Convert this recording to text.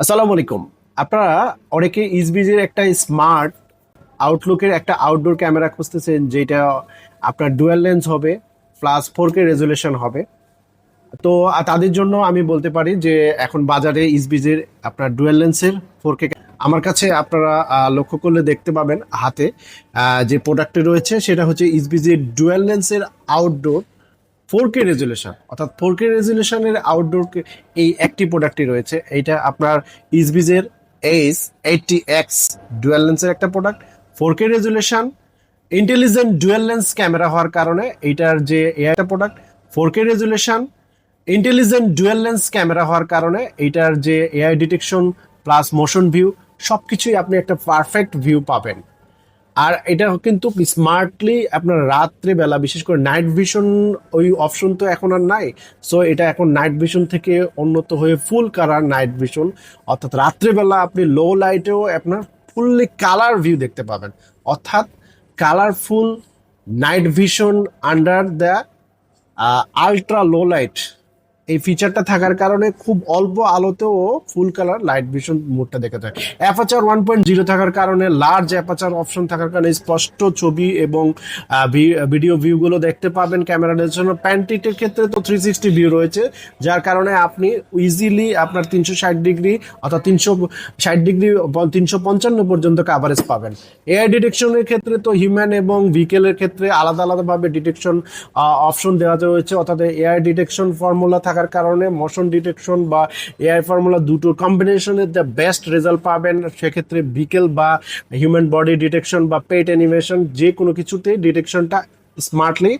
আসসালামু আলাইকুম। আপনারা অনেকে ইসবিজির একটা স্মার্ট আউটলুকের একটা আউটডোর ক্যামেরা খুঁজতেছেন, যেটা আপনার ডুয়াল লেন্স হবে, প্লাস 4K রেজুলেশন হবে। তো তাদের জন্য আমি বলতে পারি যে এখন বাজারে ইসবিজির আপনার ডুয়াল লেন্সের 4K আমার কাছে আপনারা লক্ষ্য করলে দেখতে পাবেন হাতে যে প্রোডাক্টটি রয়েছে সেটা হচ্ছে ইসবিজির ডুয়াল লেন্সের আউটডোর 4K রেজুলেশন, অর্থাৎ 4K রেজুলেশনের আউটডোর এই একটি প্রোডাক্টই রয়েছে। এইটা আপনার ইসবিজের H80X ডুয়াল লেন্সের একটা product. 4K resolution, intelligent dual lens camera হওয়ার কারণে এইটার যে এআইটা product, 4K resolution, intelligent dual lens camera হওয়ার কারণে এইটার যে AI detection plus motion view সবকিছুই আপনি একটা পারফেক্ট ভিউ পাবেন। আর এটা কিন্তু স্মার্টলি আপনার রাত্রে বেলা, বিশেষ করে নাইট ভিশন ওই অপশন তো এখন আর নাই। সো এটা এখন নাইট ভিশন থেকে উন্নত হয়ে ফুল কালার নাইট ভিশন, অর্থাৎ রাত্রেবেলা আপনি লো লাইটেও আপনার ফুললি কালার ভিউ দেখতে পাবেন, অর্থাৎ colourful night vision under the ultra low light. এই ফিচারটা থাকার কারণে খুব অল্প আলোতেও ফুল কালার লাইট ভিশন মোডটা দেখা যায়। অ্যাপাচার 1.0 থাকার কারণে, লার্জ অ্যাপাচার অপশন থাকার কারণে স্পষ্ট ছবি এবং ভিডিও ভিউগুলো দেখতে পাবেন। ক্যামেরার জন্য প্যান্টিটের ক্ষেত্রে তো 360 ভিউ রয়েছে, যার কারণে আপনি ইজিলি আপনার 360 ডিগ্রি অর্থাৎ 360 ডিগ্রি 355 পর্যন্ত কাভারেজ পাবেন। এআই ডিটেকশনের ক্ষেত্রে তো হিউম্যান এবং ভিকেলের ক্ষেত্রে আলাদা আলাদাভাবে ডিটেকশন অপশন দেওয়া রয়েছে, অর্থাৎ এআই ডিটেকশন ফর্মুলা থাকার কারণে মোশন ডিটেকশন বা এআই ফর্মুলা দুটোর কম্বিনেশনের দ্য বেস্ট রেজাল্ট পাবেন। সেক্ষেত্রে ভিকেল বা হিউম্যান বডি ডিটেকশন বা পেট অ্যানিমেশন যে কোনো কিছুতে ডিটেকশনটা স্মার্টলি